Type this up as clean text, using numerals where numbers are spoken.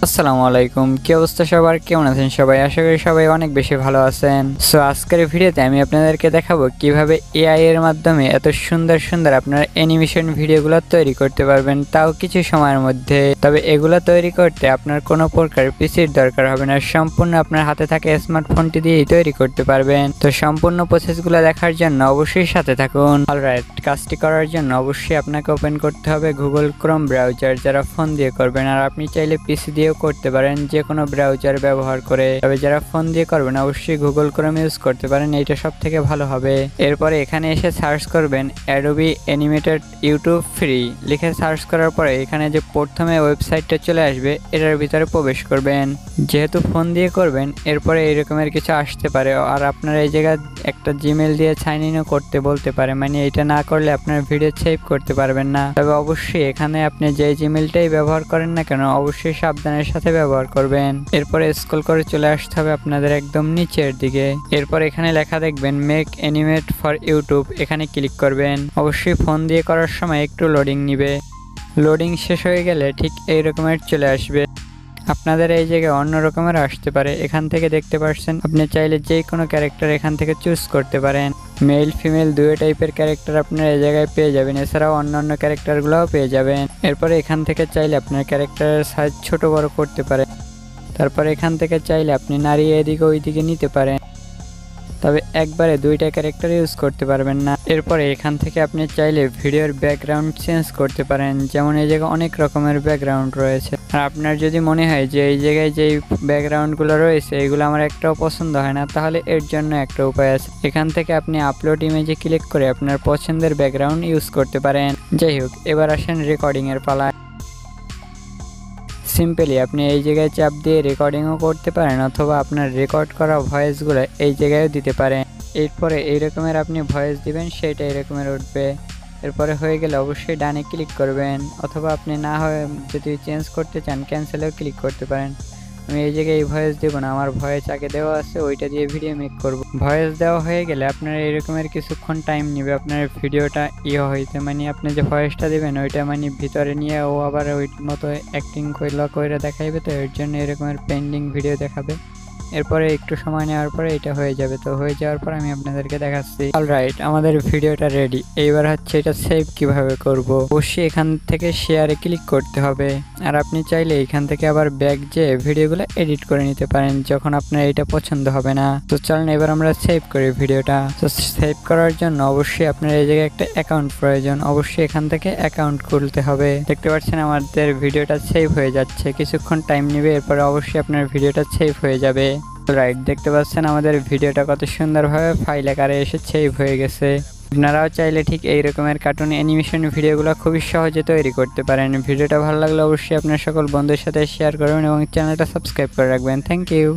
আসসালামু আলাইকুম, কি অবস্থা সবার? কেমন আছেন সবাই? আশা করি সবাই অনেক বেশি ভালো আছেন। সো আজকের ভিডিওতে আমি আপনাদেরকে দেখাবো কিভাবে এআই এর মাধ্যমে এত সুন্দর সুন্দর আপনার অ্যানিমেশন ভিডিওগুলো তৈরি করতে পারবেন, তাও কিছু সময়ের মধ্যে। তবে এগুলো তৈরি করতে আপনার কোনো প্রকার পিসির দরকার হবে না, সম্পূর্ণ আপনার হাতে থাকা স্মার্টফোনটি দিয়েই তৈরি করতে পারবেন। তো সম্পূর্ণ প্রসেসগুলো দেখার জন্য অবশ্যই সাথে থাকুন। অলরাইট, কাজটি করার জন্য অবশ্যই আপনাকে ওপেন করতে হবে গুগল ক্রোম ব্রাউজার, যারা ফোন দিয়ে করবেন। আর আপনি চাইলে পিসি দিয়ে করতে পারেন, যে কোনো ব্রাউজার ব্যবহার করে। তবে যারা ফোন দিয়ে করবেন অবশ্যই গুগল ক্রোম ইউজ করতে পারেন, এইটা সব থেকে ভালো হবে। এরপরে এখানে এসে সার্চ করবেন adobe animated ইউটিউব ফ্রি লিখে সার্চ করার পরে এখানে যে প্রথমে ওয়েবসাইটটা চলে আসবে এটার ভিতরে প্রবেশ করবেন। যেহেতু ফোন দিয়ে করবেন এরপরে এইরকমের কিছু আসতে পারে, আর আপনার এই জায়গায় একটা জিমেল দিয়ে সাইন ইনও করতে বলতে পারে, মানে এটা না করলে আপনার ভিডিও সেভ করতে পারবেন না। তবে অবশ্যই এখানে আপনি যে জিমেলটাই ব্যবহার করেন না কেন অবশ্যই সাবধানের সাথে ব্যবহার করবেন। এরপরে স্ক্রল করে চলে আসতে হবে আপনাদের একদম নিচের দিকে। এরপর এখানে লেখা দেখবেন মেক অ্যানিমেট ফর ইউটিউব, এখানে ক্লিক করবেন। অবশ্যই ফোন দিয়ে করার সময় একটু লোডিং নিবে। লোডিং শেষ হয়ে গেলে ঠিক এই রকমের চলে আসবে। আপনাদের এই জায়গায় অন্য রকমের আসতে পারে। এখান থেকে দেখতে পাচ্ছেন আপনি চাইলে যে কোনো ক্যারেক্টার এখান থেকে চুজ করতে পারেন। মেল ফিমেল দুই টাইপের ক্যারেক্টার আপনারা এই জায়গায় পেয়ে যাবেন, এছাড়াও অন্যান্য ক্যারেক্টারগুলোও পেয়ে যাবেন। এরপরে এখান থেকে চাইলে আপনার ক্যারেক্টারের সাইজ ছোট বড় করতে পারেন। তারপরে এখান থেকে চাইলে আপনি নাড়িয়ে এদিকে ওইদিকে নিতে পারেন, তবে একবারে দুইটা ক্যারেক্টার ইউজ করতে পারবেন না। এরপরে এখান থেকে আপনি চাইলে ভিডিওর ব্যাকগ্রাউন্ড চেঞ্জ করতে পারেন, যেমন এই জায়গায় অনেক রকমের ব্যাকগ্রাউন্ড রয়েছে। আর আপনার যদি মনে হয় যে এই জায়গায় যেই ব্যাকগ্রাউন্ডগুলো রয়েছে এগুলো আমার একটাও পছন্দ হয় না, তাহলে এর জন্য একটা উপায় আছে। এখান থেকে আপনি আপলোড ইমেজে ক্লিক করে আপনার পছন্দের ব্যাকগ্রাউন্ড ইউজ করতে পারেন। যাই হোক, এবার আসেন রেকর্ডিংয়ের পালায়। সিম্পলি আপনি এই জায়গায় চাপ দিয়ে রেকর্ডিংও করতে পারেন, অথবা আপনার রেকর্ড করা ভয়েসগুলো এই জায়গায়ও দিতে পারেন। এরপরে এই রকমের আপনি ভয়েস দিবেন, সেইটা এরকমের উঠবে। এরপরে হয়ে গেলে অবশ্যই ডানে ক্লিক করবেন, অথবা আপনি না হয় যদি চেঞ্জ করতে চান ক্যান্সেলেও ক্লিক করতে পারেন। আমি এই জায়গায় এই ভয়েস দেবো না, আমার ভয়েস আগে দেওয়া আছে, ওইটা দিয়ে ভিডিও মেক করব। ভয়েস দেওয়া হয়ে গেলে আপনার এরকমের কিছুক্ষণ টাইম নেবে আপনার ভিডিওটা হইতে, মানে আপনি যে ভয়েসটা দেবেন ওইটা মানে ভিতরে নিয়ে ও আবার ওই মতো অ্যাক্টিং করে দেখাইবে, তো এর জন্য এরকমের পেন্ডিং ভিডিও দেখাবে। এরপরে একটু সময় নেওয়ার পরে এটা হয়ে যাবে। তো হয়ে যাওয়ার পর আমি আপনাদেরকে দেখাচ্ছি। অলরাইট, আমাদের ভিডিওটা রেডি। এইবার হচ্ছে এটা সেভ কিভাবে করব। অবশ্যই এখান থেকে শেয়ারে ক্লিক করতে হবে। আর আপনি চাইলে এখান থেকে আবার ব্যাক যে ভিডিওগুলো এডিট করে নিতে পারেন যখন আপনার এটা পছন্দ হবে না। তো চলেন এবার আমরা সেভ করি ভিডিওটা। তো সেভ করার জন্য অবশ্যই আপনার এই জায়গায় একটা অ্যাকাউন্ট প্রয়োজন। অবশ্যই এখান থেকে অ্যাকাউন্ট খুলতে হবে। দেখতে পাচ্ছেন আমাদের ভিডিওটা সেভ হয়ে যাচ্ছে, কিছুক্ষণ টাইম নেবে, এরপরে অবশ্যই আপনার ভিডিওটা সেভ হয়ে যাবে। রাইট, দেখতে পাচ্ছেন আমাদের ভিডিওটা কত সুন্দরভাবে ফাইল আকারে এসে সেভ হয়ে গেছে। আপনারাও চাইলে ঠিক এই রকমের কার্টুন অ্যানিমেশন ভিডিওগুলো খুবই সহজে তৈরি করতে পারেন। ভিডিওটা ভালো লাগলে অবশ্যই আপনার সকল বন্ধুদের সাথে শেয়ার করবেন এবং চ্যানেলটা সাবস্ক্রাইব করে রাখবেন। Thank you.